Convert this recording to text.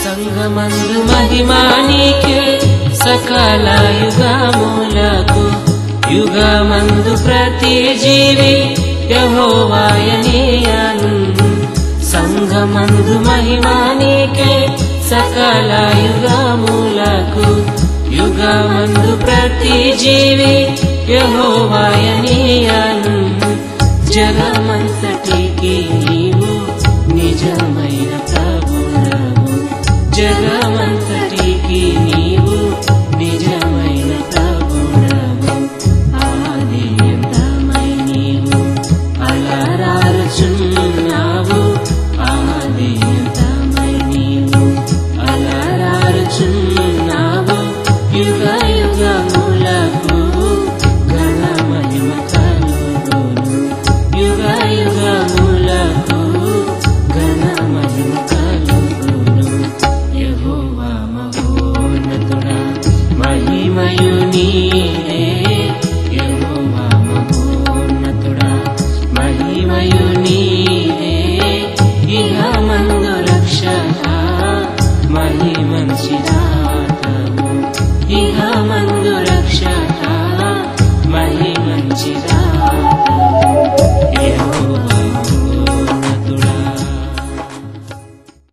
సంగమందు మహిమా నీకే సకల యుగములకు యుగమందు ప్రతి జీవి యెహోవాయనియను సంగమందు మహిమా నీకే సకల యుగములకు యుగమందు ప్రతి జీవి యెహోవాయనియను జగమంత